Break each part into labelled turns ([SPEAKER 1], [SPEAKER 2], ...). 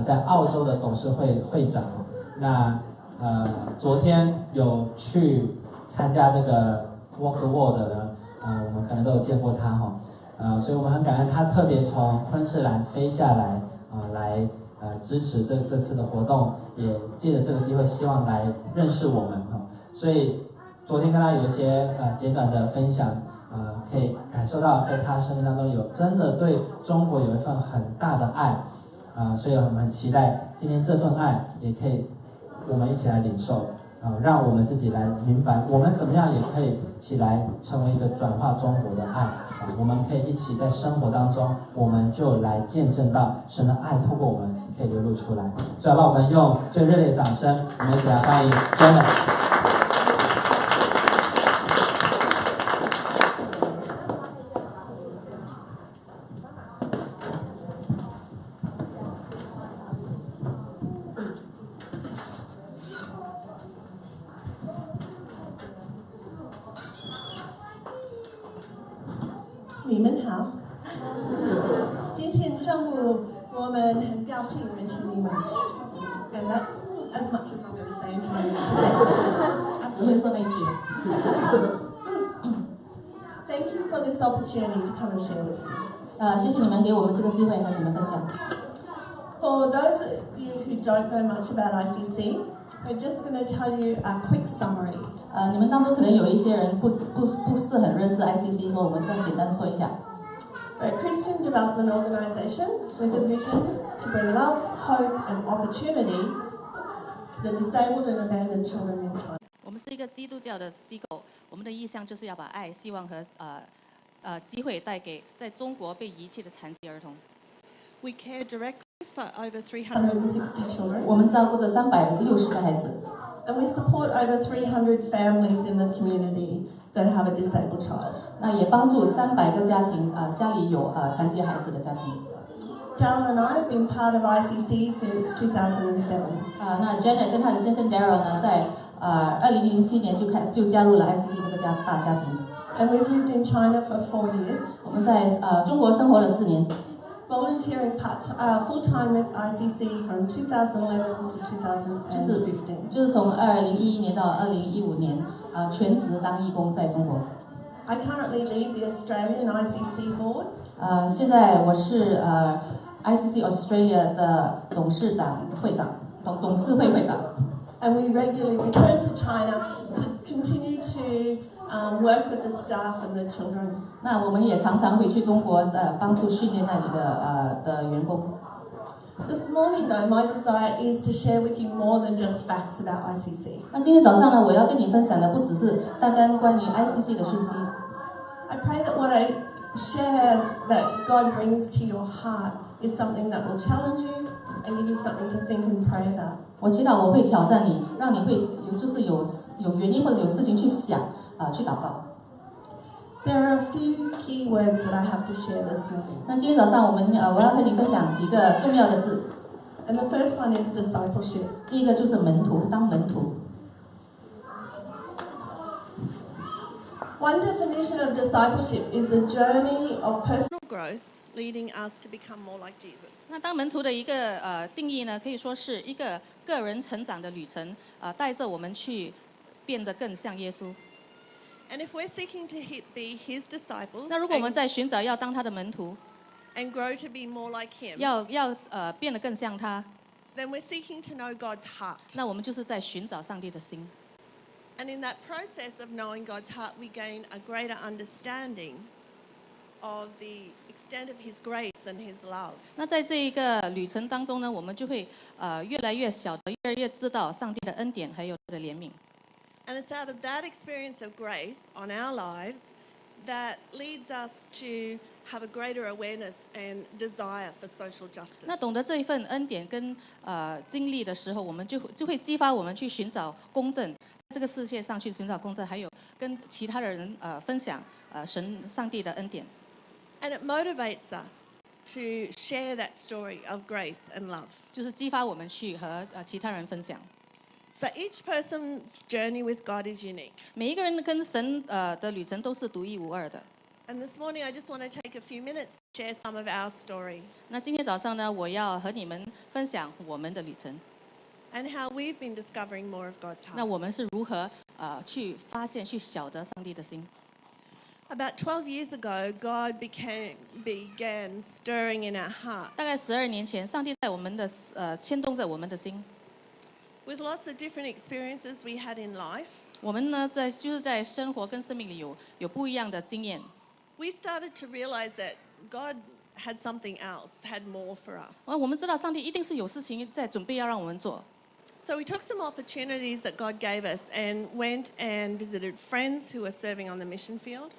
[SPEAKER 1] 在澳洲的董事会会长。那昨天有去参加这个 Walk the World 的我们可能都有见过他哈。所以我们很感恩他特别从昆士兰飞下来来支持这次的活动，也借着这个机会希望来认识我们哈。所以昨天跟他有一些简短的分享，可以感受到在他生命当中有真的对中国有一份很大的爱所以我们很期待今天这份爱也可以我们一起来领受让我们自己来明白我们怎么样也可以起来成为一个转化中国的爱我们可以一起在生活当中，我们就来见证到神的爱透过我们可以流露出来。所以，让我们用最热烈的掌声，我们一起来欢迎 Janet。
[SPEAKER 2] 你们好，今天上午我们很高兴认识你们 ，and that's as much as I'm going to say in Chinese today.
[SPEAKER 3] 他只会说那句。
[SPEAKER 2] Thank you for this opportunity to come and share with you.
[SPEAKER 3] 谢谢你们给我们这个机会和你们分享。
[SPEAKER 2] For those of you who don't know much about ICC, we're just going to tell you a quick summary.
[SPEAKER 3] 你们当中可能有一些人不是很认识 ICC， 所以我们这样简单的说一下。
[SPEAKER 2] We're a Christian development organization with a vision to bring love, hope, and opportunity to the disabled and abandoned children in China.
[SPEAKER 4] 我们是一个基督教的机构，我们的意向就是要把爱、希望和机会带给在中国被遗弃的残疾儿童。
[SPEAKER 2] We care directly for over 360 children.
[SPEAKER 3] 我们照顾着360个孩子。
[SPEAKER 2] And we support over 300 families in the community that have a disabled child.
[SPEAKER 3] 那也帮助300个家庭家里有残疾孩子的家庭。
[SPEAKER 2] Darryl and I have been part of ICC since 2007.
[SPEAKER 3] 那 Janet 跟她的先生 Darryl 呢，在2007年就加入了 ICC 这个大家庭。
[SPEAKER 2] And we've lived in China for 4 years.
[SPEAKER 3] 我们在中国生活了4年。
[SPEAKER 2] Volunteering full-time at ICC from 2011 to 2015.
[SPEAKER 3] 就是从2011年到2015年，全职当义工在中国。
[SPEAKER 2] I currently lead the Australian ICC board.
[SPEAKER 3] 现在我是ICC Australia 的董事会长。
[SPEAKER 2] And we regularly return to China to continue to work with the staff and the children.
[SPEAKER 3] 那我们也常常会去中国帮助训练那里的员工。
[SPEAKER 2] This morning, though, my desire is to share with you more than just facts about ICC.
[SPEAKER 3] 那今天早上呢，我要跟你分享的不只是单单关于 ICC 的讯息。
[SPEAKER 2] I pray that what I share that God brings to your heart is something that will challenge you and give you something to think and pray about.
[SPEAKER 3] 我祈祷我会挑战你，让你会有原因或者有事情去想去祷告。
[SPEAKER 2] There are a few key words that I have to share this morning.
[SPEAKER 3] 那今天早上我要和你分享几个重要的字。
[SPEAKER 2] And the first one is discipleship.
[SPEAKER 3] 第一个就是门徒，当门徒。
[SPEAKER 2] One definition of discipleship is the journey of personal growth leading us to become more like Jesus.
[SPEAKER 4] 那当门徒的一个定义呢，可以说是一个个人成长的旅程，带着我们去变得更像耶稣。
[SPEAKER 2] And if we're seeking to be His disciples,
[SPEAKER 4] 那如果我们在寻找要当他的门徒，
[SPEAKER 2] and grow to be more like Him,
[SPEAKER 4] 要变得更像他，
[SPEAKER 2] then we're seeking to know God's heart.
[SPEAKER 4] 那我们就是在寻找上帝的心。
[SPEAKER 2] And in that process of knowing God's heart, we gain a greater understanding of the extent of His grace and His love.
[SPEAKER 4] 那在这一个旅程当中呢，我们就会越来越晓得，越来越知道上帝的恩典还有他的怜悯。
[SPEAKER 2] And it's out of that experience of grace on our lives that leads us to have a greater awareness and desire for social justice.
[SPEAKER 4] 那懂得这一份恩典跟经历的时候，我们就会激发我们去寻找公正，在这个世界上去寻找公正，还有跟其他的人分享上帝的恩典。
[SPEAKER 2] And it motivates us to share that story of grace and love.
[SPEAKER 4] 就是激发我们去和其他人分享。
[SPEAKER 2] So each person's journey with God is unique.
[SPEAKER 4] 每一个人跟神的旅程都是独一无二的。
[SPEAKER 2] And this morning, I just want to take a few minutes to share some of our story
[SPEAKER 4] 那今天早上呢，我要和你们分享我们的旅程。
[SPEAKER 2] and how we've been discovering more of God's
[SPEAKER 4] 那
[SPEAKER 2] heart.
[SPEAKER 4] 我们是如何去发现、去晓得上帝的心？
[SPEAKER 2] About 12 years ago, God began stirring in our heart
[SPEAKER 4] 大概12年前，上帝在我们的牵动在我们的心。
[SPEAKER 2] with lots of different experiences we had in life.
[SPEAKER 4] 我们呢，就是在生活跟生命里有不一样的经验。
[SPEAKER 2] We started to realize that God had something else, had more for us.
[SPEAKER 4] 我们知道上帝一定是有事情在准备要让我们做。
[SPEAKER 2] So we took some opportunities that God gave us and went and visited friends who were serving on the mission field.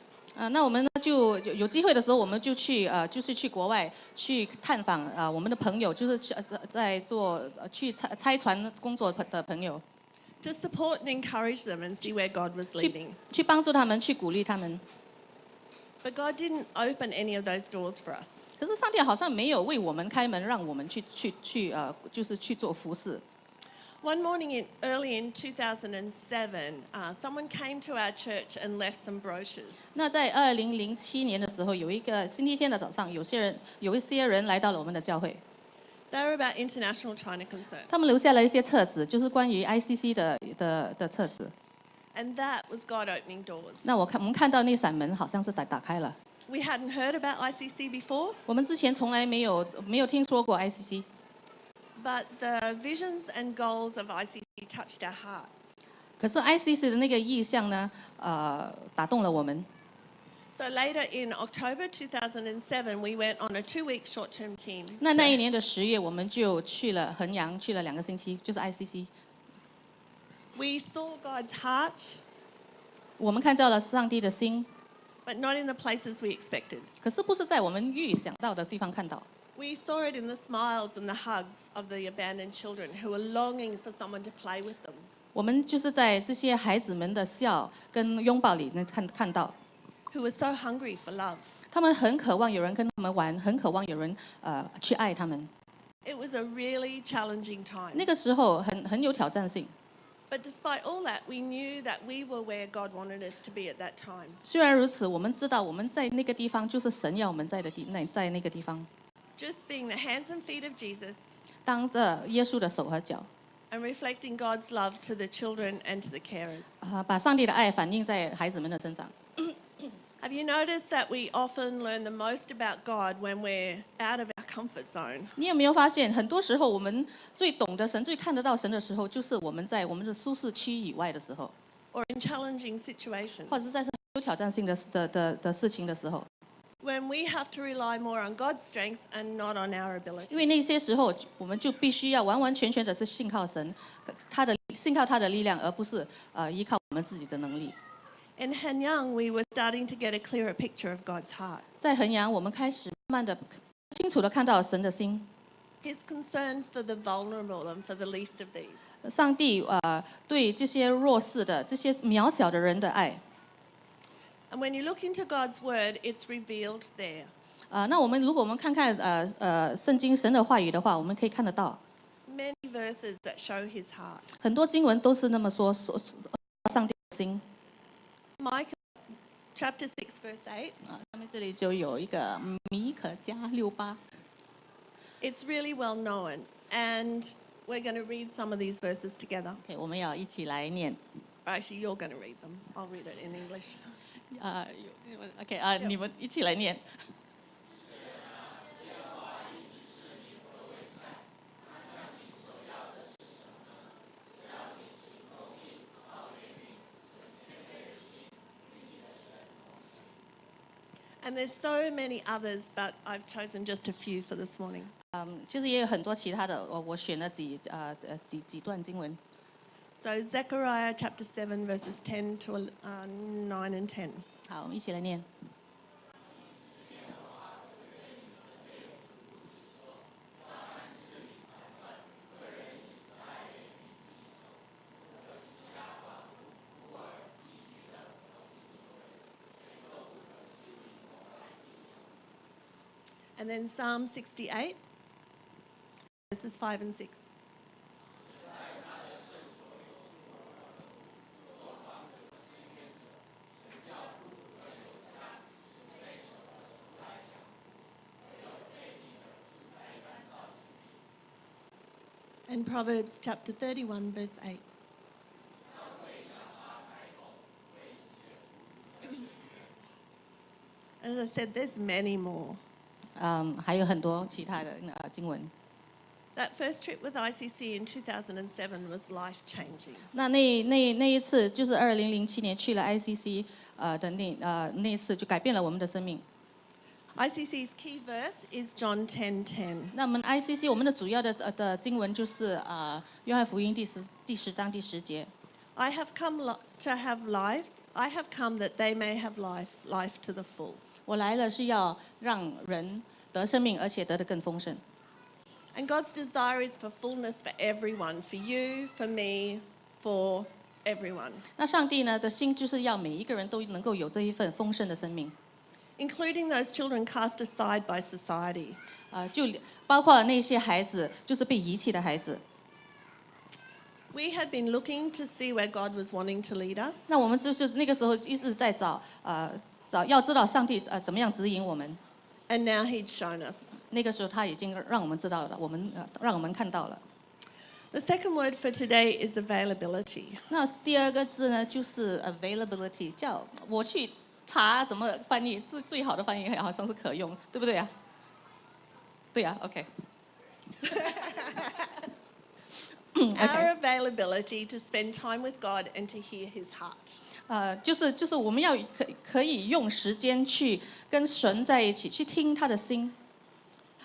[SPEAKER 4] 那我们呢就有机会的时候，我们就就是去国外去探访我们的朋友，就是在做去拆船工作的朋友，
[SPEAKER 2] To support and encourage them and see where God was leading.
[SPEAKER 4] 去帮助他们，去鼓励他们。
[SPEAKER 2] But God didn't open any of those doors for us.
[SPEAKER 4] 可是上帝好像没有为我们开门，让我们就是去做服侍。
[SPEAKER 2] One morning early in 2007, someone came to our church and left some brochures.
[SPEAKER 4] 那在2007年的时候，有一个星期天的早上，有一些人来到了我们的教会，
[SPEAKER 2] They were about international China concern.
[SPEAKER 4] 他们留下了一些册子，就是关于 ICC 的册子。
[SPEAKER 2] And that was God opening doors.
[SPEAKER 4] 那我们看到那扇门好像是打开了。
[SPEAKER 2] We hadn't heard about ICC before,
[SPEAKER 4] 我们之前从来没有听说过 ICC，
[SPEAKER 2] but the visions and goals of ICC touched our heart.
[SPEAKER 4] 可是 ICC 的那个意向呢，打动了我们。
[SPEAKER 2] So later in October 2007, we went on a 2-week short-term team.
[SPEAKER 4] 那一年的10月，我们就去了衡阳，去了2个星期，就是 ICC。
[SPEAKER 2] We saw God's heart,
[SPEAKER 4] 我们看到了上帝的心，
[SPEAKER 2] but not in the places we expected.
[SPEAKER 4] 可是不是在我们预想到的地方看到。
[SPEAKER 2] We saw it in the smiles and the hugs of the abandoned children who were longing for someone to play with them.
[SPEAKER 4] 我们就是在这些孩子们的笑跟拥抱里能看到，
[SPEAKER 2] Who were so hungry for love.
[SPEAKER 4] 他们很渴望有人跟他们玩，很渴望有人去爱他们。
[SPEAKER 2] It was a really challenging time.
[SPEAKER 4] 那个时候很有挑战性。
[SPEAKER 2] But despite all that, we knew that we were where God wanted us to be at that time.
[SPEAKER 4] 虽然如此，我们知道我们在那个地方就是神要我们在那个地方，
[SPEAKER 2] Just being the hands and feet of Jesus
[SPEAKER 4] 当着耶稣的手和脚，
[SPEAKER 2] and reflecting God's love to the children and to the carers.
[SPEAKER 4] 把上帝的爱反映在孩子们的身上。
[SPEAKER 2] Have you noticed that we often learn the most about God when we're out of our comfort zone?
[SPEAKER 4] 你有没有发现，很多时候我们最懂得神、最看得到神的时候，就是我们在我们的舒适区以外的时候，
[SPEAKER 2] Or in challenging situations?
[SPEAKER 4] 或者是在有挑战性的事情的时候。
[SPEAKER 2] When we have to rely more on God's strength and not on our
[SPEAKER 4] 因
[SPEAKER 2] ability.
[SPEAKER 4] 为那些时候，我们就必须要完完全全的是信靠神，信靠他的力量，而不是依靠我们自己的能力。
[SPEAKER 2] In Hanyang, we were starting to get a clearer picture of God's heart.
[SPEAKER 4] 在衡阳，我们开始慢慢的清楚的看到神的心，
[SPEAKER 2] His concern for the vulnerable and for the least of these.
[SPEAKER 4] 上帝对这些弱势的、这些渺小的人的爱。
[SPEAKER 2] And when you look into God's word, it's revealed there.
[SPEAKER 4] 那如果我们看看圣经神的话语的话，我们可以看得到
[SPEAKER 2] Many verses that show his heart.
[SPEAKER 4] 很多经文都是那么说上帝的心。
[SPEAKER 2] Micah chapter 6 verse 8.
[SPEAKER 4] 下面这里就有一个米可加6:8。
[SPEAKER 2] It's really well known, and we're going to read some of these verses together.
[SPEAKER 4] OK， 我们要一起来念。
[SPEAKER 2] Actually, you're going to read them. I'll read it in English.
[SPEAKER 4] OK 你们一起来念。
[SPEAKER 2] And there's so many others, but I've chosen just a few for this morning.
[SPEAKER 4] 其实也有很多其他的，我选了几段经文。
[SPEAKER 2] So Zechariah chapter 7 verses 10 to 9 and 10.
[SPEAKER 4] 好，我们一起来念。
[SPEAKER 2] And then Psalm 68 verses 5 and 6. And Proverbs chapter 31, verse 8. As I said, there's many more.
[SPEAKER 4] 还有很多其他的经文。
[SPEAKER 2] That first trip with ICC in 2007 was life-changing.
[SPEAKER 4] 那一次就是2007年去了 ICC 的那一次就改变了我们的生命。
[SPEAKER 2] ICC's key verse is John 10:10.
[SPEAKER 4] 那我们 ICC 我们的主要的经文就是约翰福音第10章第10节。
[SPEAKER 2] I have come to have life. I have come that they may have life, life to the full.
[SPEAKER 4] 我来了是要让人得生命，而且得得更丰盛。
[SPEAKER 2] And God's desire is for fullness for everyone, for you, for me, for everyone.
[SPEAKER 4] 那上帝呢的心就是要每一个人都能够有这一份丰盛的生命，
[SPEAKER 2] Including those children cast aside by society.
[SPEAKER 4] 就包括那些孩子，就是被遗弃的孩子。
[SPEAKER 2] We had been looking to see where God was wanting to lead us.
[SPEAKER 4] 那我们就是那个时候一直在找要知道上帝怎么样指引我们。
[SPEAKER 2] And now He'd shown us.
[SPEAKER 4] 那个时候他已经让我们知道了，让我们看到了。
[SPEAKER 2] The second word for today is availability.
[SPEAKER 4] 那第二个字呢，就是 availability， 叫我去查怎么翻译，最好的翻译好像是可用，对不对啊？对啊 ，OK。Our
[SPEAKER 2] availability to spend time with God and to hear His heart.
[SPEAKER 4] 就是我们要可以用时间去跟神在一起，去听他的心，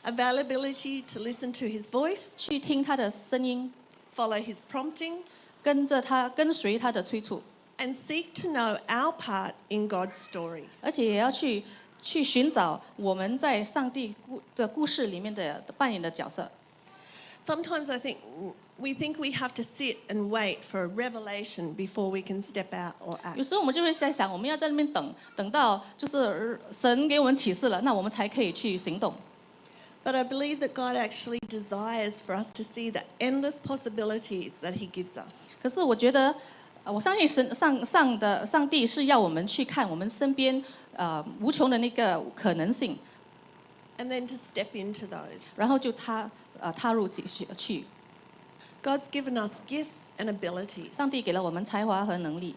[SPEAKER 2] Availability to listen to His voice,
[SPEAKER 4] 去听他的声音，
[SPEAKER 2] follow His prompting,
[SPEAKER 4] 跟随他的催促，
[SPEAKER 2] and seek to know our part in God's story.
[SPEAKER 4] 而且也要去寻找我们在上帝的故事里面的扮演的角色。
[SPEAKER 2] Sometimes we think we have to sit and wait for a revelation before we can step out or
[SPEAKER 4] 有
[SPEAKER 2] act.
[SPEAKER 4] 时候我们就会在想，我们要在那边等到就是神给我们启示了，那我们才可以去行动。
[SPEAKER 2] But I believe that God actually desires for us to see the endless possibilities that He gives us.
[SPEAKER 4] 可是我觉得，我相信上帝是要我们去看我们身边无穷的那个可能性，
[SPEAKER 2] And then to step into those.
[SPEAKER 4] 然后就踏入去。
[SPEAKER 2] God's given us gifts and abilities.
[SPEAKER 4] 上帝给了我们才华和能力，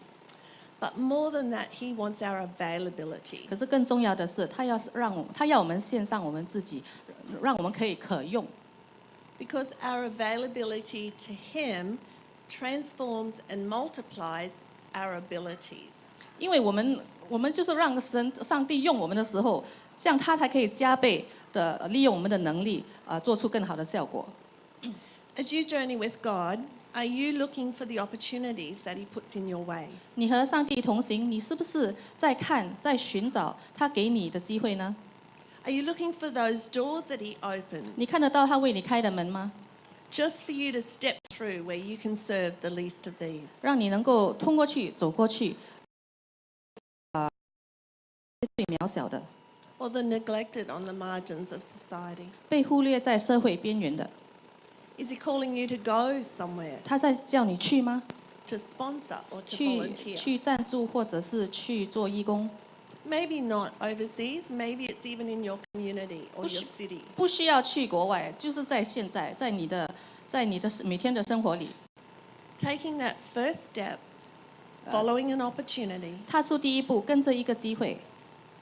[SPEAKER 2] But more than that, He wants our availability.
[SPEAKER 4] 可是更重要的是，他要我们献上我们自己，让我们可用。
[SPEAKER 2] Because our availability to Him transforms and multiplies our abilities.
[SPEAKER 4] 因为我们就是让上帝用我们的时候，这样他才可以加倍的利用我们的能力，做出更好的效果。
[SPEAKER 2] As you journey with God, are you looking for the opportunities that He puts in your way?
[SPEAKER 4] 你和上帝同行，你是不是在寻找他给你的机会呢？
[SPEAKER 2] Are you looking for those doors that He opens?
[SPEAKER 4] 你看得到他为你开的门吗？
[SPEAKER 2] Just for you to step through where you can serve the least of these.
[SPEAKER 4] 让你能够通过去走过去，最渺小的，
[SPEAKER 2] Or the neglected on the margins of society.
[SPEAKER 4] 被忽略在社会边缘的，
[SPEAKER 2] Is He calling you to go somewhere,
[SPEAKER 4] 他在叫你去吗？
[SPEAKER 2] to sponsor or to volunteer?
[SPEAKER 4] 去赞助，或者是去做义工？
[SPEAKER 2] Maybe not overseas, maybe it's even in your community or your
[SPEAKER 4] Push-
[SPEAKER 2] city.
[SPEAKER 4] 不需要去国外，就是在现在，在你的每天的生活里，
[SPEAKER 2] Taking that first step, following an opportunity,
[SPEAKER 4] 踏出第一步，跟着一个机会，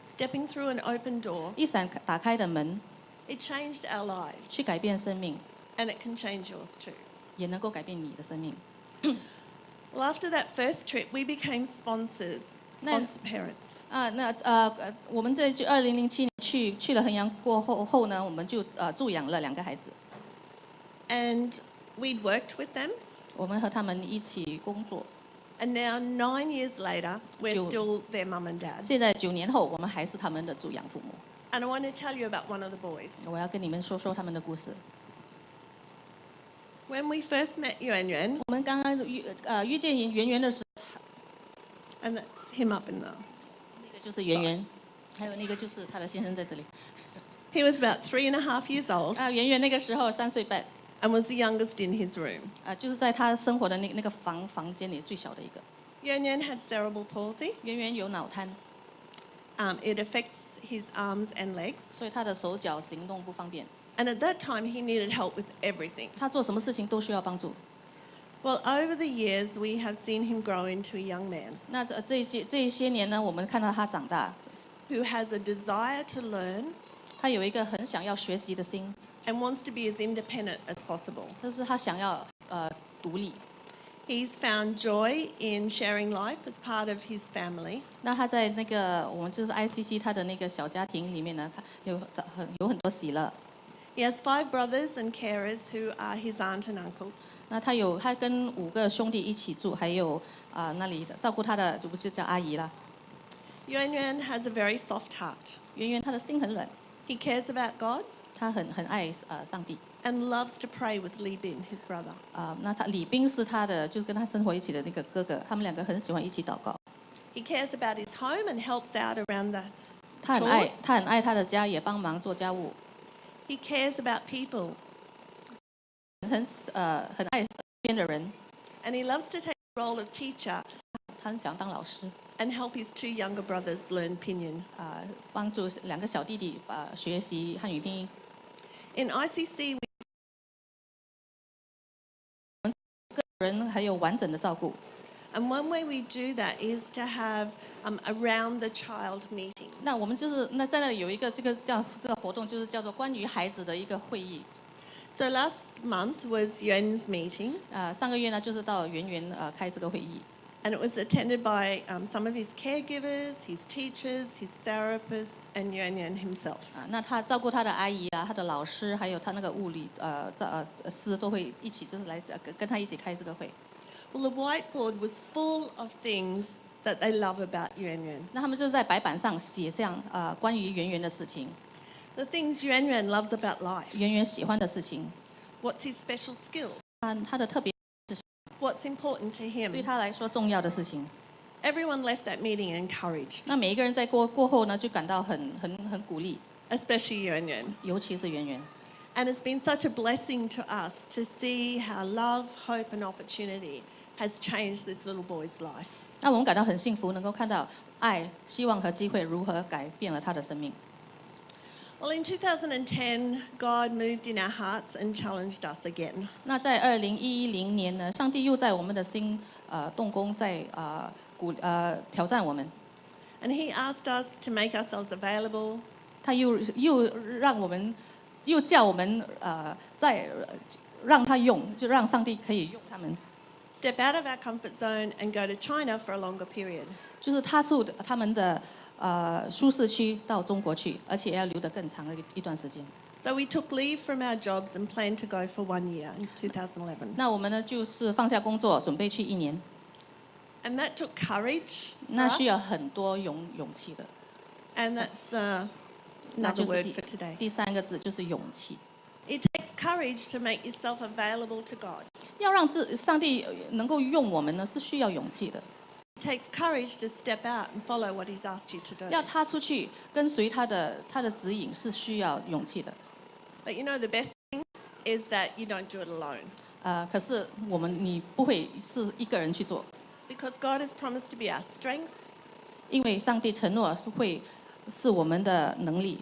[SPEAKER 2] stepping through an open door,
[SPEAKER 4] 一闪打开的门，
[SPEAKER 2] it changed our lives,
[SPEAKER 4] 去改变生命，
[SPEAKER 2] and it can change yours too.
[SPEAKER 4] 也能够改变你的生命。
[SPEAKER 2] Well, after that first trip, we became sponsor parents.
[SPEAKER 4] 我们在2007年去了衡阳过后呢，我们就助养了2个孩子，
[SPEAKER 2] And we'd worked with them,
[SPEAKER 4] 我们和他们一起工作。
[SPEAKER 2] and now 9 years later, we're
[SPEAKER 4] Jill.
[SPEAKER 2] still their mum and dad.
[SPEAKER 4] 现在9年后，我们还是他们的助养父母。
[SPEAKER 2] And I want to tell you about one of the boys.
[SPEAKER 4] 我要跟你们说说他们的故事。
[SPEAKER 2] When we first met Yuan Yuan,
[SPEAKER 4] 我们刚刚遇见圆圆的时候，
[SPEAKER 2] and that's him up in there.
[SPEAKER 4] 那个就是圆圆，还有那个就是他的先生在这里。
[SPEAKER 2] He was about 3.5 years old
[SPEAKER 4] 圆圆那个时候3岁半，
[SPEAKER 2] and was the youngest in his room.
[SPEAKER 4] 就是在他生活的那个房间里最小的一个。
[SPEAKER 2] Yuan Yuan had cerebral palsy.
[SPEAKER 4] 圆圆有脑瘫，
[SPEAKER 2] It affects his arms and legs.
[SPEAKER 4] 所以他的手脚行动不方便。
[SPEAKER 2] And at that time, he needed help with everything.
[SPEAKER 4] 他做什么事情都需要帮助。
[SPEAKER 2] Well, over the years, we have seen him grow into a young man
[SPEAKER 4] 那这些年呢，我们看到他长大，
[SPEAKER 2] who has a desire to learn
[SPEAKER 4] 他有一个很想要学习的心，
[SPEAKER 2] and wants to be as independent as possible.
[SPEAKER 4] 就是他想要独立。
[SPEAKER 2] He's found joy in sharing life as part of his family.
[SPEAKER 4] 那他在那个我们就是 ICC 他的那个小家庭里面呢，他有很多喜乐。
[SPEAKER 2] He has 5 brothers and carers who are his aunt and uncles.
[SPEAKER 4] 那他跟5个兄弟一起住，还有那里的照顾他的就不是叫阿姨啦。
[SPEAKER 2] Yuan Yuan has a very soft heart.
[SPEAKER 4] 圆圆他的心很软，
[SPEAKER 2] He cares about God
[SPEAKER 4] 他很爱上帝。
[SPEAKER 2] and loves to pray with Li Bin, his brother.
[SPEAKER 4] 那李斌是他的，就是跟他生活一起的那个哥哥，他们2个很喜欢一起祷告。
[SPEAKER 2] He cares about his home and helps out around the
[SPEAKER 4] 他很爱他的家，也帮忙做家务。
[SPEAKER 2] He cares about people.
[SPEAKER 4] 很爱身边的人，
[SPEAKER 2] And he loves to take the role of teacher
[SPEAKER 4] 他很想当老师，
[SPEAKER 2] and help his 2 younger brothers learn pinyin.
[SPEAKER 4] 帮助2个小弟弟学习汉语拼音。
[SPEAKER 2] In ICC,
[SPEAKER 4] 人还有完整的照顾。
[SPEAKER 2] and one way we do that is to have around the child meetings.
[SPEAKER 4] 那我们就是在那里有一个这个活动，就是叫做关于孩子的一个会议。
[SPEAKER 2] So last month was Yuan's meeting,
[SPEAKER 4] 上个月呢就是到圆圆开这个会议，
[SPEAKER 2] and it was attended by some of his caregivers, his teachers, his therapists, and Yuan Yuan himself.
[SPEAKER 4] 那他照顾他的阿姨啊，他的老师，还有他那个物理师都会一起，就是来跟他一起开这个会。
[SPEAKER 2] Well, the whiteboard was full of things that they love about Yuan Yuan.
[SPEAKER 4] 那他们就是在白板上写上关于圆圆的事情，
[SPEAKER 2] The things Yuan Yuan loves about life.
[SPEAKER 4] 圆圆喜欢的事情，
[SPEAKER 2] What's his special skill?
[SPEAKER 4] 他的特别
[SPEAKER 2] What's important to
[SPEAKER 4] 对
[SPEAKER 2] him?
[SPEAKER 4] 他来说重要的事情。
[SPEAKER 2] Everyone left that meeting encouraged,
[SPEAKER 4] 那每一个人在过后呢，就感到很鼓励，
[SPEAKER 2] especially Yuan Yuan.
[SPEAKER 4] 尤其是圆圆。
[SPEAKER 2] And it's been such a blessing to us to see how love, hope, and opportunity has changed this little boy's life.
[SPEAKER 4] 那我们感到很幸福，能够看到爱、希望和机会如何改变了他的生命。
[SPEAKER 2] Well, in 2010, God moved in our hearts and challenged us again.
[SPEAKER 4] 那在2010年呢，上帝又在我们的心动工，在挑战我们。
[SPEAKER 2] And He asked us to make ourselves available,
[SPEAKER 4] 他又叫我们再让他用，就让上帝可以用他们，
[SPEAKER 2] step out of our comfort zone, and go to China for a longer period.
[SPEAKER 4] 就是踏出他们的舒适区到中国去，而且要留得更长的一段时间。
[SPEAKER 2] So we took leave from our jobs and planned to go for 1 year in 2011.
[SPEAKER 4] 那我们呢，就是放下工作，准备去1年。
[SPEAKER 2] And that took courage.
[SPEAKER 4] 那
[SPEAKER 2] for
[SPEAKER 4] 需
[SPEAKER 2] us,
[SPEAKER 4] 要很多勇气的。
[SPEAKER 2] and that's
[SPEAKER 4] 那
[SPEAKER 2] another
[SPEAKER 4] 就是
[SPEAKER 2] word for today.
[SPEAKER 4] 第3个字，就是勇气。
[SPEAKER 2] It takes courage to make yourself available to God.
[SPEAKER 4] 要让上帝能够用我们呢，是需要勇气的。
[SPEAKER 2] It takes courage to step out and follow what He's asked you to do.
[SPEAKER 4] 要踏出去跟随他的指引是需要勇气的。
[SPEAKER 2] But you know the best thing is that you don't do it alone.
[SPEAKER 4] 可是你不会是一个人去做，
[SPEAKER 2] Because God has promised to be our strength
[SPEAKER 4] 因为上帝承诺是我们的能力，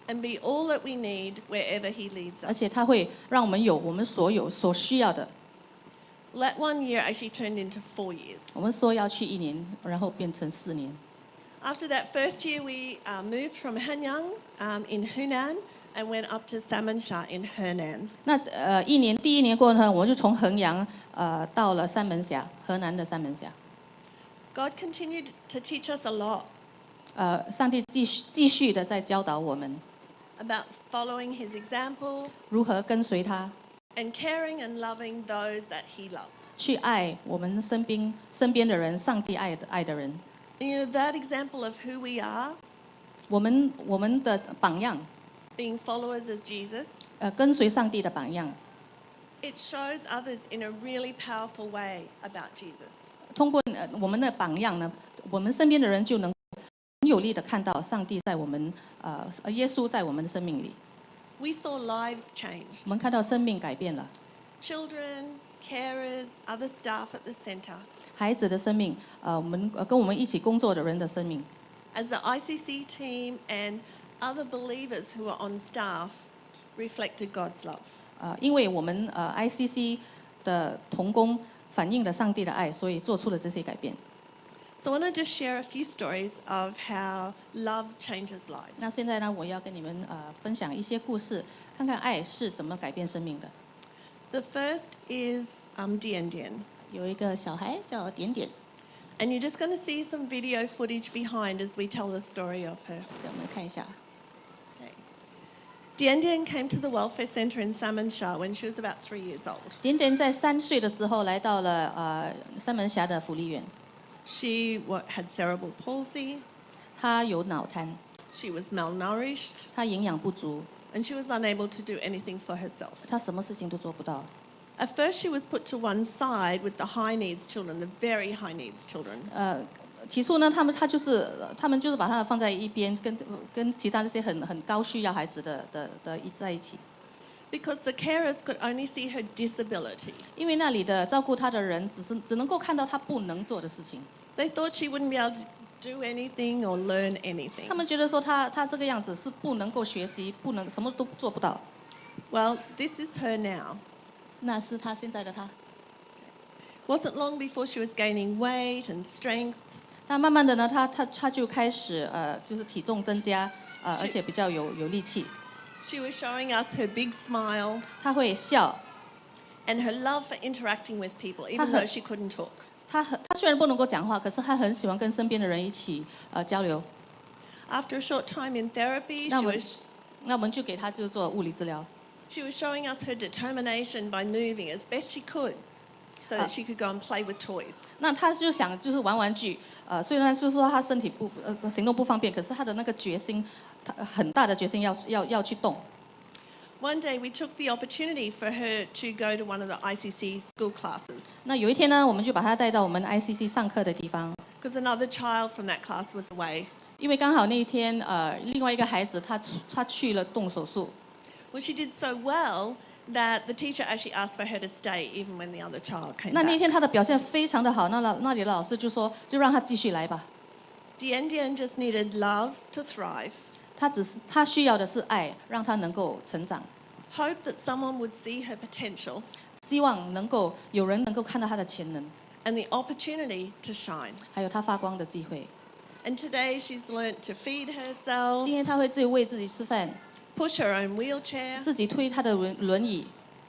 [SPEAKER 2] and be all that we need wherever He leads
[SPEAKER 4] 而
[SPEAKER 2] us.
[SPEAKER 4] 且他会让我们有我们所需要的。
[SPEAKER 2] That 1 year actually turned into 4 years.
[SPEAKER 4] 我们说要去1年，然后变成4年。
[SPEAKER 2] After that first year, we moved from Hanyang in Hunan and went up to Samansha in Henan.
[SPEAKER 4] 那第一年过呢，我们就从衡阳到了三门峡，河南的三门峡。
[SPEAKER 2] God continued to teach us a lot
[SPEAKER 4] 上帝继续的在教导我们
[SPEAKER 2] about following His example
[SPEAKER 4] 如何跟随他，
[SPEAKER 2] and caring and loving those that He loves.
[SPEAKER 4] 去爱我们身边的人，上帝爱的人。
[SPEAKER 2] And you know that example of who we are,
[SPEAKER 4] 我们的榜样，
[SPEAKER 2] being followers of Jesus,
[SPEAKER 4] 跟随上帝的榜样，
[SPEAKER 2] it shows others in a really powerful way about Jesus.
[SPEAKER 4] 通过我们的榜样呢，我们身边的人就能很有力的看到上帝在我们耶稣在我们的生命里，
[SPEAKER 2] We saw lives changed.
[SPEAKER 4] 我们看到生命改变了，
[SPEAKER 2] Children, carers, other staff at the centre.
[SPEAKER 4] 孩子的生命，跟我们一起工作的人的生命，
[SPEAKER 2] As the ICC team and other believers who are on staff reflected God's love.
[SPEAKER 4] 因为我们ICC 的同工反映了上帝的爱，所以做出了这些改变。
[SPEAKER 2] So I want to just share a few stories of how love changes lives.
[SPEAKER 4] 那现在呢，我要跟你们分享一些故事，看看爱是怎么改变生命的。
[SPEAKER 2] The first is Dian Dian.
[SPEAKER 4] 有一个小孩叫点点，
[SPEAKER 2] And you're just going to see some video footage behind as we tell the story of her.
[SPEAKER 4] 我们看一下。
[SPEAKER 2] Dian Dian came to the welfare centre in Salmon Shah when she was about 3 years old.
[SPEAKER 4] 点点在3岁的时候来到了三门峡的福利院，
[SPEAKER 2] She had cerebral palsy,
[SPEAKER 4] 她有脑瘫，
[SPEAKER 2] she was malnourished,
[SPEAKER 4] 她营养不足，
[SPEAKER 2] and she was unable to do anything for herself.
[SPEAKER 4] 她什么事情都做不到。
[SPEAKER 2] At first, she was put to one side with the high needs children, the very high needs children.
[SPEAKER 4] 起初呢，他们就是把它放在一边，跟其他那些很高需要孩子的在一起。
[SPEAKER 2] Because the carers could only see her disability.
[SPEAKER 4] 因为那里的照顾她的人只能够看到她不能做的事情。
[SPEAKER 2] They thought she wouldn't be able to do anything or learn anything.
[SPEAKER 4] 他们觉得说她这个样子是不能够学习，什么都做不到。
[SPEAKER 2] Well, this is her now.
[SPEAKER 4] 那是她现在的她。
[SPEAKER 2] Wasn't long before she was gaining weight and strength.
[SPEAKER 4] 那慢慢的呢，她就开始就是体重增加，而且比较有力气。
[SPEAKER 2] She was showing us her big smile
[SPEAKER 4] 她会笑，
[SPEAKER 2] and her love for interacting with people, even though she couldn't talk.
[SPEAKER 4] 她虽然不能够讲话，可是她很喜欢跟身边的人一起交流。
[SPEAKER 2] After a short time in therapy,
[SPEAKER 4] 那我们就给她就做物理治疗。
[SPEAKER 2] she was showing us her determination by moving as best she could, so that she could go and play with toys.
[SPEAKER 4] 那她就想就是玩玩具，虽然就是说她身体行动不方便，可是她的那个决心，很大的决心要去动。
[SPEAKER 2] One day we took the opportunity for her to go to one of the ICC school classes.
[SPEAKER 4] 那有一天呢，我们就把她带到我们 ICC 上课的地方，
[SPEAKER 2] Because another child from that class was away.
[SPEAKER 4] 因为刚好那一天另外一个孩子他去了动手术。
[SPEAKER 2] Well, she did so well that the teacher actually asked for her to stay even when the other child came
[SPEAKER 4] 那
[SPEAKER 2] back.
[SPEAKER 4] 天他的表现非常的好，那里的老师就说，就让他继续来吧。
[SPEAKER 2] Dian Dian just needed love to thrive.
[SPEAKER 4] 他需要的是爱，让他能够成长，
[SPEAKER 2] Hope that someone would see her potential
[SPEAKER 4] 希望有人能够看到他的潜能，
[SPEAKER 2] and the opportunity to shine.
[SPEAKER 4] 还有他发光的机会。
[SPEAKER 2] And today she's learnt to feed herself,
[SPEAKER 4] 今天他会自己喂自己吃饭，
[SPEAKER 2] push her own wheelchair,
[SPEAKER 4] 自己推他的轮椅，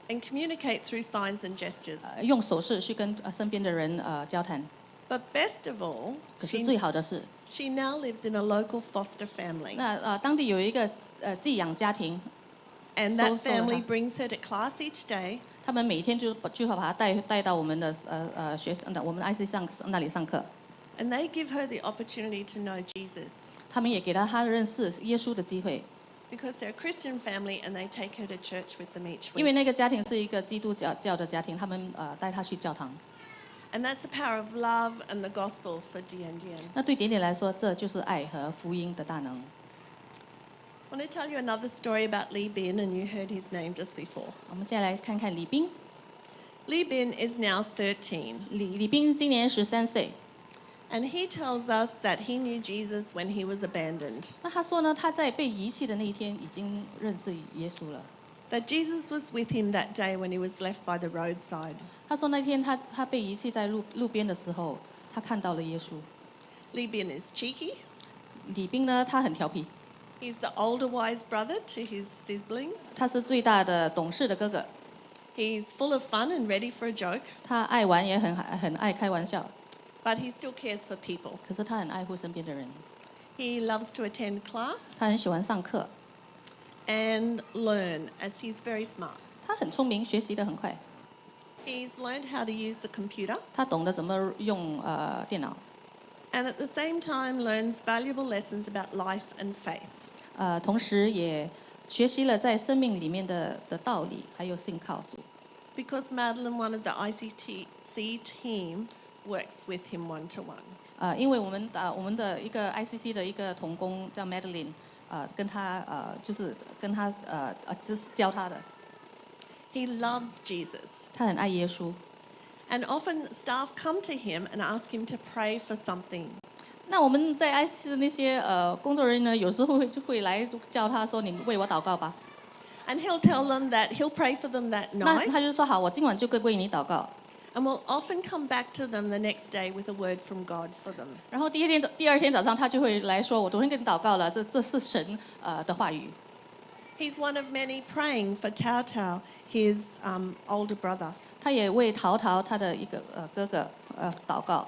[SPEAKER 2] and communicate through signs and gestures.
[SPEAKER 4] 用手势去跟身边的人交谈。
[SPEAKER 2] But best of all,
[SPEAKER 4] 可是最好的是，
[SPEAKER 2] she now lives in a local foster family.
[SPEAKER 4] 那当地有一个寄养家庭，
[SPEAKER 2] And
[SPEAKER 4] So-
[SPEAKER 2] that
[SPEAKER 4] so
[SPEAKER 2] family
[SPEAKER 4] her.
[SPEAKER 2] brings her to class each day.
[SPEAKER 4] 他们每天就会把他带到我们的我们 IC 那里上课。
[SPEAKER 2] And they give her the opportunity to know Jesus.
[SPEAKER 4] 他们也给他认识耶稣的机会，
[SPEAKER 2] Because they're a Christian family and they take her to church with them each
[SPEAKER 4] 因为
[SPEAKER 2] week.
[SPEAKER 4] 那个家庭是一个基督教的家庭，他们带他去教堂。
[SPEAKER 2] And that's the power of love and the gospel for Dian Dian.
[SPEAKER 4] 那对点点来说，这就是爱和福音的大能。
[SPEAKER 2] I want to tell you another story about Li Bin, and you heard his name just before.
[SPEAKER 4] 我们现在来看看李斌。
[SPEAKER 2] Li Bin is now 13,
[SPEAKER 4] 李斌今年13岁。
[SPEAKER 2] and he tells us that he knew Jesus when he was abandoned.
[SPEAKER 4] 那他说呢，他在被遗弃的那一天已经认识耶稣了。
[SPEAKER 2] That Jesus was with him that day when he was left by the roadside.
[SPEAKER 4] 他说那天他被遗弃在路边的时候，他看到了耶稣。
[SPEAKER 2] Li Bin is cheeky.
[SPEAKER 4] 李斌呢，他很调皮，
[SPEAKER 2] He's the older wise brother to his siblings.
[SPEAKER 4] 他是最大的懂事的哥哥，
[SPEAKER 2] He's full of fun and ready for a joke,
[SPEAKER 4] 他爱玩也很爱开玩笑，
[SPEAKER 2] but he still cares for people.
[SPEAKER 4] 可是他很爱护身边的人，
[SPEAKER 2] He loves to attend class
[SPEAKER 4] 他很喜欢上课，
[SPEAKER 2] and learn, as he's very smart.
[SPEAKER 4] 他很聪明，学习得很快，
[SPEAKER 2] He's learned how to use the computer
[SPEAKER 4] 他懂得怎么用电脑，
[SPEAKER 2] and at the same time learns valuable lessons about life and faith.
[SPEAKER 4] 同时也学习了在生命里面的道理，还有信靠主。
[SPEAKER 2] Because Madeline, one of the ICC team, works with him one-to-one.
[SPEAKER 4] 因为我们的一个 ICC 的一个同工叫 Madeline，跟他就是跟他就是教他的，
[SPEAKER 2] He loves Jesus.
[SPEAKER 4] 他很爱耶稣。
[SPEAKER 2] And often staff come to him and ask him to pray for something.
[SPEAKER 4] 那我们在 ICC 的那些工作人员呢，有时候就会来叫他说：“你为我祷告吧。”
[SPEAKER 2] And he'll tell them that he'll pray for them that
[SPEAKER 4] 那
[SPEAKER 2] night.
[SPEAKER 4] 他就说好，我今晚就为你祷告。
[SPEAKER 2] And we'll often come back to them the next day with a word from God for them.
[SPEAKER 4] 然后第二天早上，他就会来说，我昨天跟你祷告了，这是神的话语。
[SPEAKER 2] He's one of many praying for Tao Tao, his older brother.
[SPEAKER 4] 他也为陶陶他的一个哥哥祷告。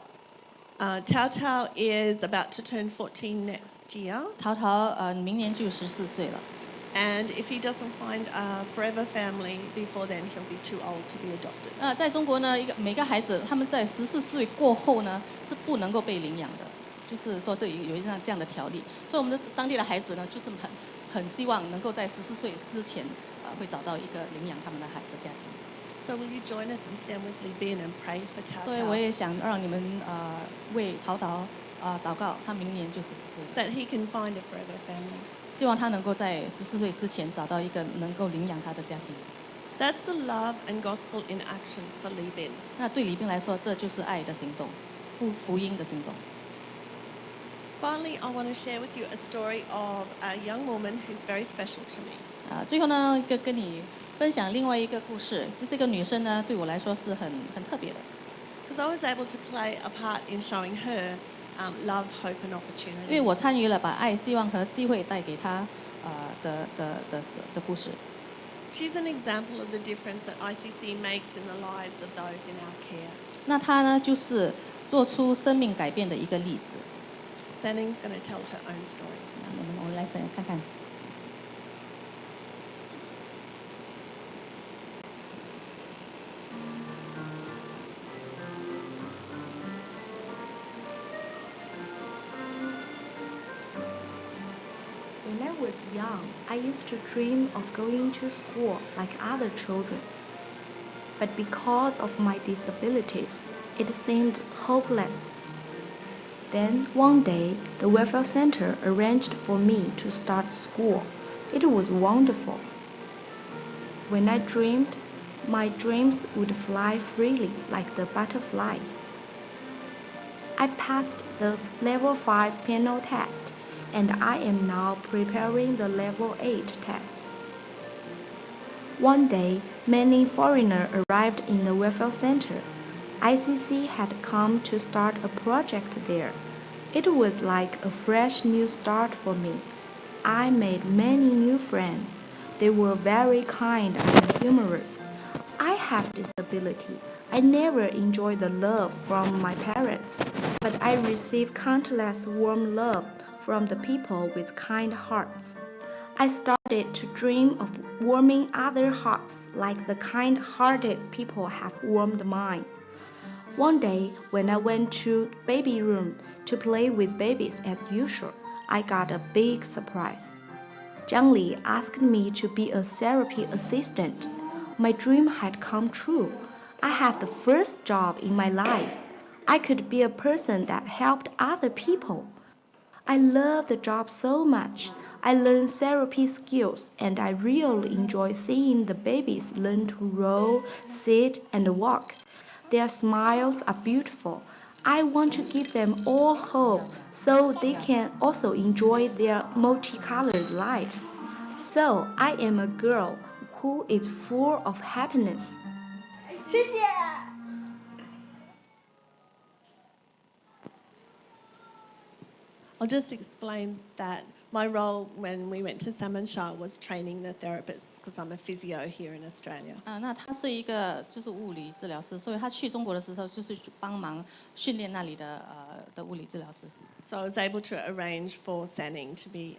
[SPEAKER 2] Tao Tao is about to turn 14 next year.
[SPEAKER 4] 陶陶明年就14岁了。
[SPEAKER 2] And if he doesn't find a forever family before then, he'll be too old to be adopted.
[SPEAKER 4] 在中国呢，每个孩子他们在14岁过后呢是不能够被领养的，就是说这有一这样的条例。所以我们的当地的孩子呢，就是很希望能够在14岁之前会找到一个领养他们的家庭。
[SPEAKER 2] So will you join us and stand with Li Bin and pray for Tao
[SPEAKER 4] 所以我
[SPEAKER 2] Tao
[SPEAKER 4] 也想让你们为陶陶祷告，他明年就14岁了。
[SPEAKER 2] that he can find a forever family?
[SPEAKER 4] 希望他能够在14岁之前找到一个能够领养他的家庭。
[SPEAKER 2] That's the love and gospel in action for Li Bin.
[SPEAKER 4] 那对李斌来说，这就是爱的行动，福音的行动。
[SPEAKER 2] Finally, I want to share with you a story of a young woman who's very special to me.
[SPEAKER 4] 最后呢，跟你分享另外一个故事。这个女生呢，对我来说是很特别的。
[SPEAKER 2] Because I was able to play a part in showing her love, hope and
[SPEAKER 4] 因为
[SPEAKER 2] opportunity.
[SPEAKER 4] 我参与了把爱、希望和机会带给她的故事。
[SPEAKER 2] She's an example of the difference that ICC makes in the lives of those in our care.
[SPEAKER 4] 那她呢，就是做出生命改变的一个例子。
[SPEAKER 2] Sanning's going to tell her own story.
[SPEAKER 4] 我们来看看。
[SPEAKER 5] When I was young, I used to dream of going to school like other children. But because of my disabilities, it seemed hopeless. Then one day, the welfare center arranged for me to start school. It was wonderful. When I dreamed, my dreams would fly freely like the butterflies. I passed the level 5 piano test, and I am now preparing the level 8 test. One day, many foreigners arrived in the welfare center. ICC had come to start a project there. It was like a fresh new start for me. I made many new friends. They were very kind and humorous. I have disability. I never enjoyed the love from my parents, but I received countless warm love from the people with kind hearts. I started to dream of warming other hearts like the kind-hearted people have warmed mine. One day, when I went to baby room to play with babies as usual, I got a big surprise. Zhang Li asked me to be a therapy assistant. My dream had come true. I have the first job in my life. I could be a person that helped other people. I love the job so much. I learned therapy skills and I really enjoy seeing the babies learn to roll, sit, and walk. Their smiles are beautiful. I want to give them all hope so they can also enjoy their multicolored lives. So I am a girl who is full of happiness.
[SPEAKER 2] 谢谢。I'll just explain that my role when we went to Salmon Shah was training the therapists because I'm a physio here in Australia.
[SPEAKER 4] 那他是一个就是物理治疗师，所以他去中国的时候就是帮忙训练那里的物理治疗师。
[SPEAKER 2] So I was able to arrange for Sanning to be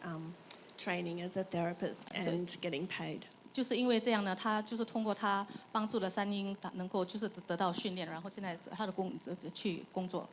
[SPEAKER 2] training as a therapist and getting paid.
[SPEAKER 4] 就是因为这样呢，他就是通过他帮助了三英能够就是得到训练，然后现在他的去工作。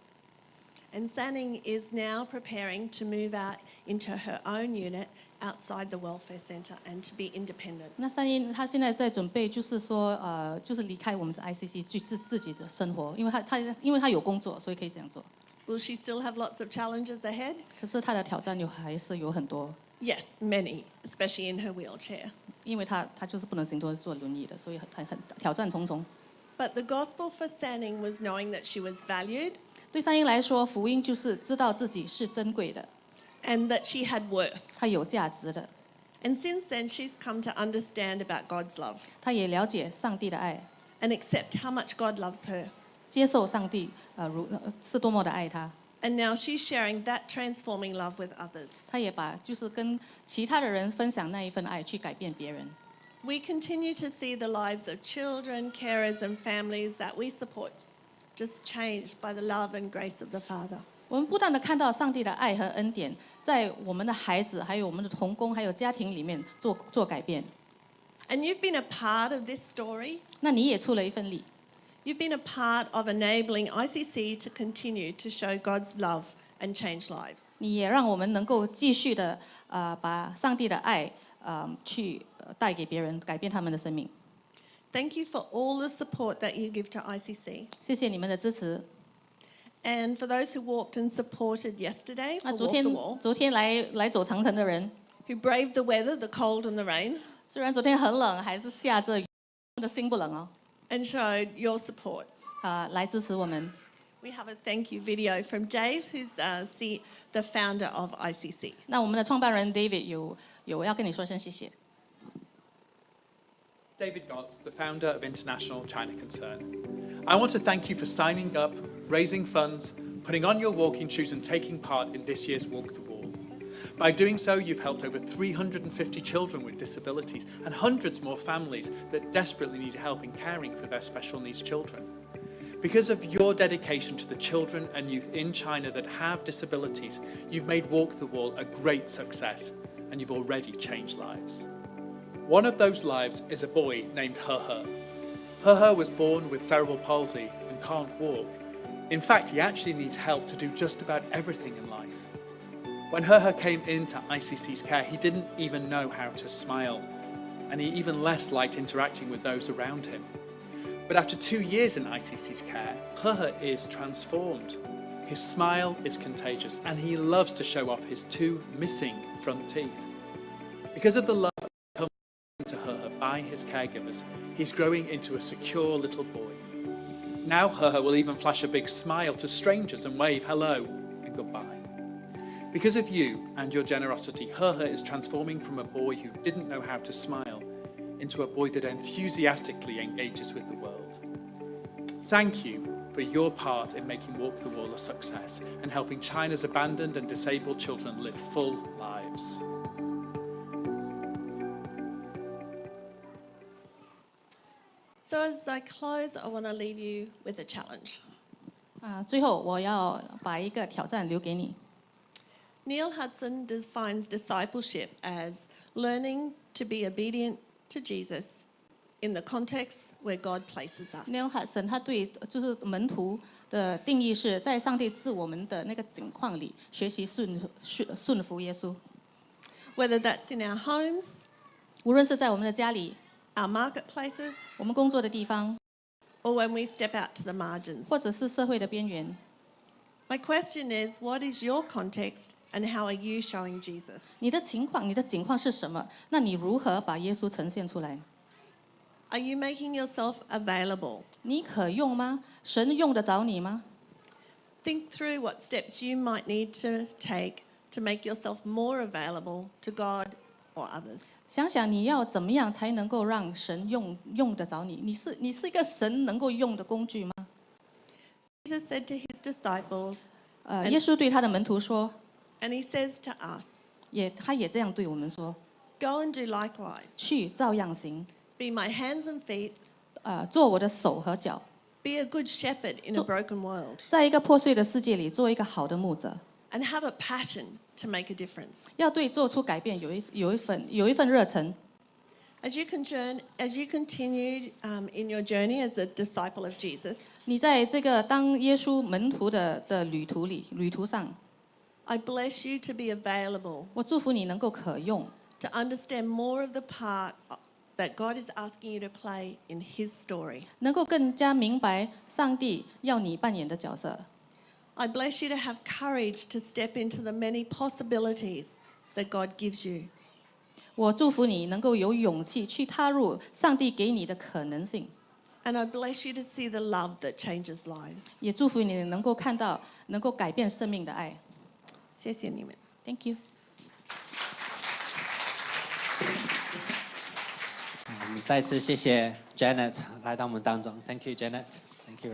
[SPEAKER 2] And Sanning is now preparing to move out into her own unit outside the welfare centre and to be independent.
[SPEAKER 4] 那三英他现在在准备，就是说就是离开我们的 ICC 去自己的生活，因为他有工作，所以可以这样做。
[SPEAKER 2] Will she still have lots of challenges ahead?
[SPEAKER 4] 可是他的挑战还是有很多。
[SPEAKER 2] Yes, many, especially in her wheelchair.
[SPEAKER 4] 因为他就是不能行动，坐轮椅的，所以很挑战重重。
[SPEAKER 2] But the gospel for Sanning was knowing that she was valued.
[SPEAKER 4] 对三英来说，福音就是知道自己是珍贵的
[SPEAKER 2] And that she had worth.
[SPEAKER 4] 她有价值的。
[SPEAKER 2] And since then, she's come to understand about God's love
[SPEAKER 4] 她也了解上帝的爱，
[SPEAKER 2] and accept how much God loves her.
[SPEAKER 4] 接受上帝是多么的爱她。
[SPEAKER 2] And now she's sharing that transforming love with others.
[SPEAKER 4] 她也把就是跟其他的人分享那一份爱，去改变别人。
[SPEAKER 2] We continue to see the lives of children, carers, and families that we support just changed by the love and grace of the Father.
[SPEAKER 4] 我们不断的看到上帝的爱和恩典，在我们的孩子、还有我们的同工、还有家庭里面做改变。
[SPEAKER 2] And you've been a part of this story.
[SPEAKER 4] 那你也出了一份力，
[SPEAKER 2] You've been a part of enabling ICC to continue to show God's love and change lives.
[SPEAKER 4] 你也让我们能够继续的把上帝的爱去带给别人，改变他们的生命。
[SPEAKER 2] Thank you for all the support that you give to ICC.
[SPEAKER 4] 谢谢你们的支持。
[SPEAKER 2] And for those who walked and supported yesterday,
[SPEAKER 4] 那
[SPEAKER 2] or
[SPEAKER 4] 昨
[SPEAKER 2] walked
[SPEAKER 4] 天
[SPEAKER 2] the wall,
[SPEAKER 4] 昨天来走长城的人，
[SPEAKER 2] who braved the weather, the cold and the rain,
[SPEAKER 4] 虽然昨天很冷，还是下着雨，他们的心不冷哦。
[SPEAKER 2] and showed your support.
[SPEAKER 4] 来支持我们。
[SPEAKER 2] We have a thank you video from Dave, who's the founder of ICC.
[SPEAKER 4] 那我们的创办人 David 有要跟你说声谢谢。
[SPEAKER 6] David Gotts, the founder of International China Concern. I want to thank you for signing up, raising funds, putting on your walking shoes and taking part in this year's Walk the Wall. By doing so, you've helped over 350 children with disabilities and hundreds more families that desperately need help in caring for their special needs children. Because of your dedication to the children and youth in China that have disabilities, you've made Walk the Wall a great success and you've already changed lives. One of those lives is a boy named He. He was born with cerebral palsy and can't walk. In fact, he actually needs help to do just about everything in life. When He came into ICC's care, he didn't even know how to smile, and he even less liked interacting with those around him. But after 2 years in ICC's care, He is transformed. His smile is contagious, and he loves to show off his 2 missing front teeth. Because of the love to He by his caregivers, he's growing into a secure little boy. Now He will even flash a big smile to strangers and wave hello and goodbye. Because of you and your generosity, He is transforming from a boy who didn't know how to smile into a boy that enthusiastically engages with the world. Thank you for your part in making Walk the Wall a success and helping China's abandoned and disabled children live full lives.
[SPEAKER 2] So as I close, I want to leave you with a challenge.
[SPEAKER 4] 最后我要把一个挑战留给你。
[SPEAKER 2] Neil Hudson defines discipleship as learning to be obedient to Jesus in the context where God places us.
[SPEAKER 4] Neil Hudson 他对就是门徒的定义是在上帝赐我们的那个境况里学习顺服耶稣。
[SPEAKER 2] Whether that's in our homes,
[SPEAKER 4] 无论是在我们的家里、
[SPEAKER 2] our marketplaces,
[SPEAKER 4] 我们工作的地方，
[SPEAKER 2] or when we step out to the margins.
[SPEAKER 4] 或者是社会的边缘。
[SPEAKER 2] My question is, what is your context and how are you showing Jesus?
[SPEAKER 4] 你的情况是什么？那你如何把耶稣呈现出来？
[SPEAKER 2] Are you making yourself available?
[SPEAKER 4] 你可用吗？神用得着你吗？
[SPEAKER 2] Think through what steps you might need to take to make yourself more available to God or others.
[SPEAKER 4] 想想你要怎么样才能够让神用得着你？你是一个神能够用的工具吗？
[SPEAKER 2] Jesus said to his disciples,
[SPEAKER 4] 耶稣对他的门徒说，
[SPEAKER 2] and he says to us,
[SPEAKER 4] 他也这样对我们说：
[SPEAKER 2] go and do likewise.
[SPEAKER 4] 去照样行，
[SPEAKER 2] Be my hands and feet.
[SPEAKER 4] 做我的手和脚，
[SPEAKER 2] Be a good shepherd in a broken world.
[SPEAKER 4] 在一个破碎的世界里做一个好的牧者，
[SPEAKER 2] And have a passion to make a difference.
[SPEAKER 4] 要对做出改变有一份热忱。
[SPEAKER 2] As you continue in your journey as a disciple of Jesus,
[SPEAKER 4] 你在这个当耶稣门徒的旅途上，
[SPEAKER 2] I bless you to be available
[SPEAKER 4] 我祝福你能够可用，
[SPEAKER 2] to understand more of the part that God is asking you to play in His story.
[SPEAKER 4] 能够更加明白上帝要你扮演的角色。
[SPEAKER 2] I bless you to have courage to step into the many possibilities that God gives you.
[SPEAKER 4] 我祝福你能够有勇气去踏入上帝给你的可能性，
[SPEAKER 2] And I bless you to see the love that changes lives.
[SPEAKER 4] 也祝福你能够看到能够改变生命的爱。
[SPEAKER 2] 谢谢你们。
[SPEAKER 4] Thank you。
[SPEAKER 1] 再次谢谢 Janet 来到我们当中 ，Thank you Janet。